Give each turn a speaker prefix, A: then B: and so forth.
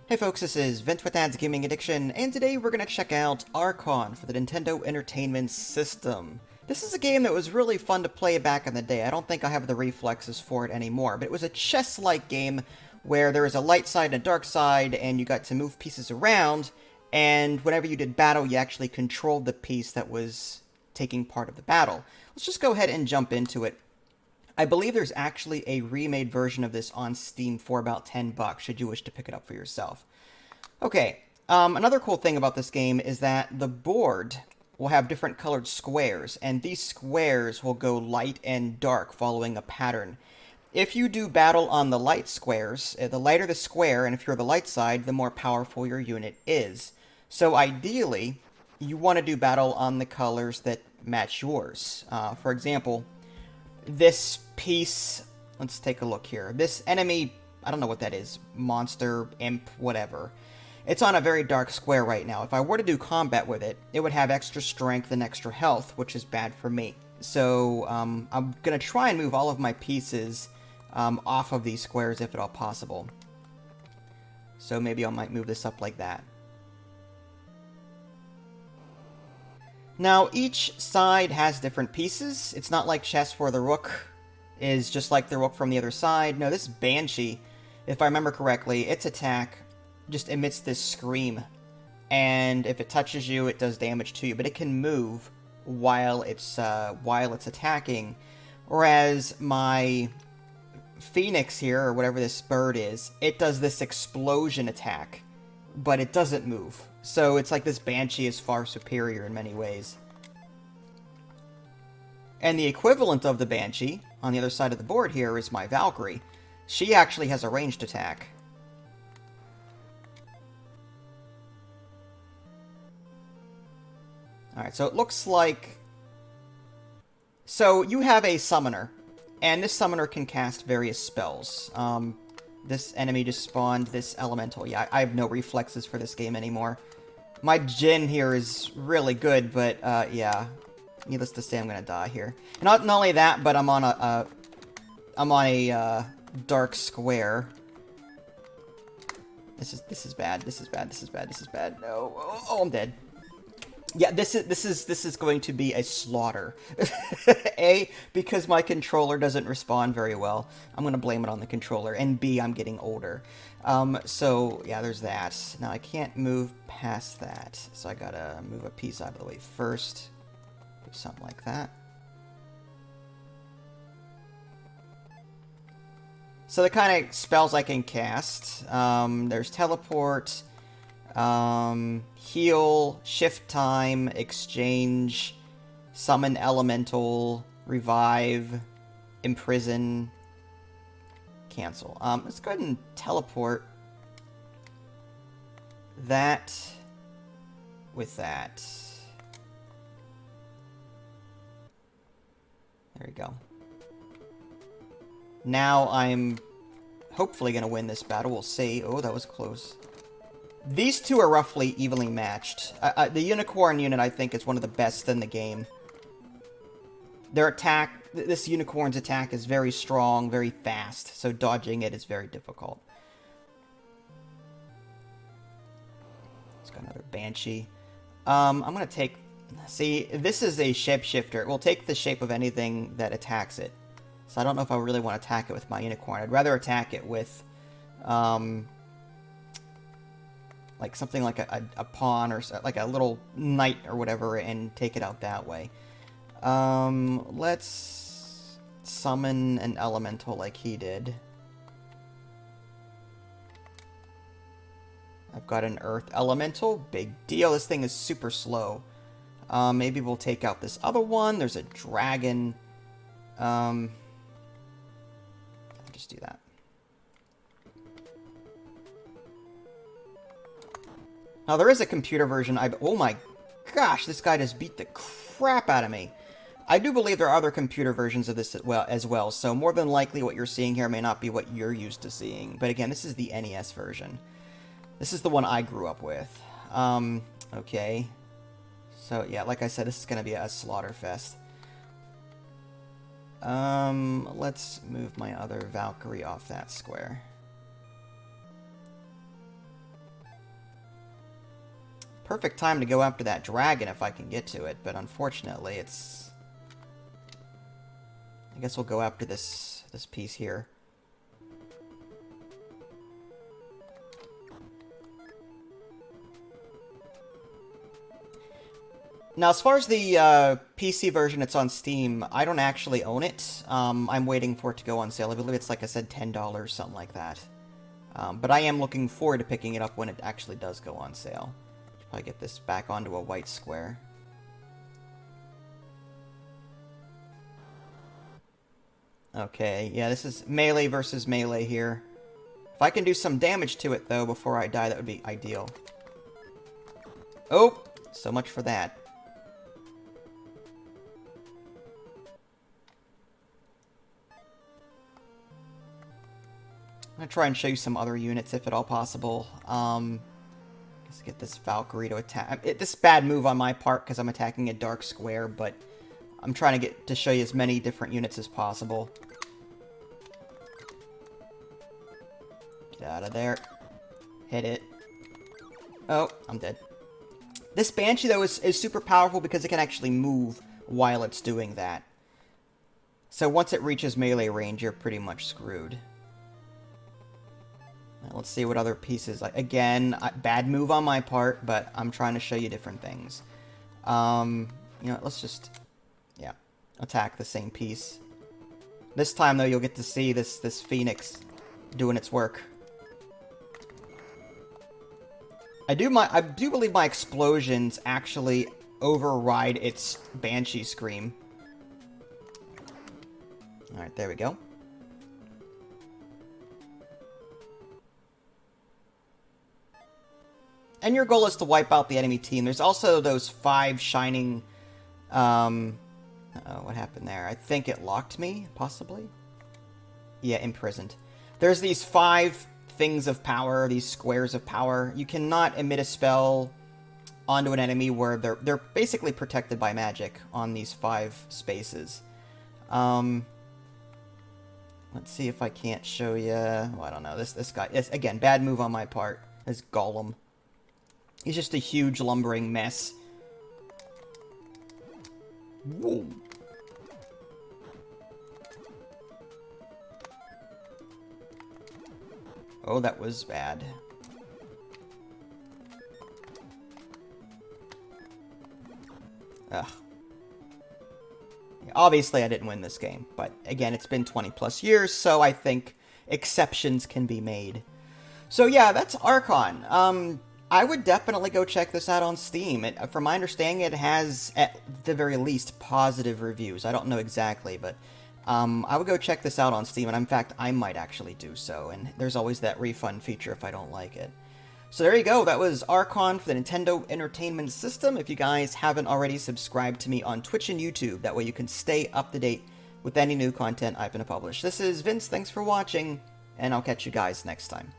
A: Hey folks, this is Vince with Ad's Gaming Addiction, and today we're going to check out Archon for the Nintendo Entertainment System. This is a game that was really fun to play back in the day. I don't think I have the reflexes for it anymore, but it was a chess-like game where there was a light side and a dark side, and you got to move pieces around, and whenever you did battle, you actually controlled the piece that was taking part of the battle. Let's just go ahead and jump into it. I believe there's actually a remade version of this on Steam for about $10, should you wish to pick it up for yourself. Okay, another cool thing about this game is that the board will have different colored squares, and these squares will go light and dark following a pattern. If you do battle on the light squares, the lighter the square, and if you're the light side, the more powerful your unit is. So ideally, you want to do battle on the colors that match yours. For example, this piece, let's take a look here. This enemy, I don't know what that is, monster, imp, whatever. It's on a very dark square right now. If I were to do combat with it, it would have extra strength and extra health, which is bad for me. So I'm going to try and move all of my pieces off of these squares if at all possible. So maybe I might move this up like that. Now, each side has different pieces. It's not like chess where the rook is just like the rook from the other side. No, this Banshee, if I remember correctly, its attack just emits this scream. And if it touches you, it does damage to you. But it can move while it's attacking. Whereas my Phoenix here, or whatever this bird is, it does this explosion attack, but it doesn't move. So it's like this Banshee is far superior in many ways. And the equivalent of the Banshee, on the other side of the board here, is my Valkyrie. She actually has a ranged attack. Alright, so it looks like... So you have a summoner, and this summoner can cast various spells. This enemy just spawned this elemental. Yeah, I have no reflexes for this game anymore. My Jin here is really good, but yeah, needless to say, I'm gonna die here. And not only that, but I'm on a dark square. This is bad. This is bad. This is bad. This is bad. No, oh, I'm dead. Yeah, this is going to be a slaughter. A, because my controller doesn't respond very well. I'm going to blame it on the controller. And B, I'm getting older. So, yeah, there's that. Now, I can't move past that. So I gotta move a piece out of the way first. Do something like that. So the kind of spells I can cast. There's teleport... heal, shift time, exchange, summon elemental, revive, imprison, cancel. Let's go ahead and teleport that with that. There we go. Now I'm hopefully going to win this battle. We'll see. Oh, that was close. These two are roughly evenly matched. The Unicorn unit, I think, is one of the best in the game. Their attack, this Unicorn's attack is very strong, very fast, so dodging it is very difficult. Let's go another Banshee. I'm going to take... See, this is a shapeshifter. It will take the shape of anything that attacks it. So I don't know if I really want to attack it with my Unicorn. I'd rather attack it with... like something like a pawn or like a little knight or whatever, and take it out that way. Let's summon an elemental like he did. I've got an earth elemental. Big deal. This thing is super slow. Maybe we'll take out this other one. There's a dragon. I'll just do that. Now, there is a computer version. Oh my gosh, this guy just beat the crap out of me. I do believe there are other computer versions of this as well, so more than likely what you're seeing here may not be what you're used to seeing. But again, this is the NES version. This is the one I grew up with. Okay. So, yeah, like I said, this is going to be a slaughter fest. Let's move my other Valkyrie off that square. perfect time to go after that dragon if I can get to it, but unfortunately it's... I guess we'll go after this piece here. Now, as far as the PC version that's on Steam, I don't actually own it. I'm waiting for it to go on sale. I believe it's, like I said, $10, something like that. But I am looking forward to picking it up when it actually does go on sale. Probably get this back onto a white square. Okay, yeah, this is melee versus melee here. If I can do some damage to it, though, before I die, that would be ideal. Oh, so much for that. I'm going to try and show you some other units, if at all possible. Let's get this Valkyrie to attack. This is a bad move on my part, because I'm attacking a dark square, but I'm trying to get to show you as many different units as possible. Get out of there. Hit it. Oh, I'm dead. This Banshee, though, is super powerful because it can actually move while it's doing that. So once it reaches melee range, you're pretty much screwed. Let's see what other pieces... Again, bad move on my part, but I'm trying to show you different things. You know, let's just... Yeah, attack the same piece. This time, though, you'll get to see this Phoenix doing its work. I do believe my explosions actually override its Banshee scream. Alright, there we go. And your goal is to wipe out the enemy team. There's also those 5 shining... Uh-oh, what happened there? I think it locked me, possibly? Yeah, imprisoned. There's these 5 things of power, these squares of power. You cannot emit a spell onto an enemy where they're basically protected by magic on these 5 spaces. Let's see if I can't show you... Oh, I don't know. This guy... Again, bad move on my part. This Golem. He's just a huge lumbering mess. Whoa. Oh, that was bad. Ugh. Obviously, I didn't win this game, but again, it's been 20 plus years, so I think exceptions can be made. So yeah, that's Archon. I would definitely go check this out on Steam. From my understanding, it has, at the very least, positive reviews. I don't know exactly, but I would go check this out on Steam, and in fact, I might actually do so, and there's always that refund feature if I don't like it. So there you go, that was Archon for the Nintendo Entertainment System. If you guys haven't already, subscribed to me on Twitch and YouTube. That way you can stay up to date with any new content I'm going to publish. This is Vince, thanks for watching, and I'll catch you guys next time.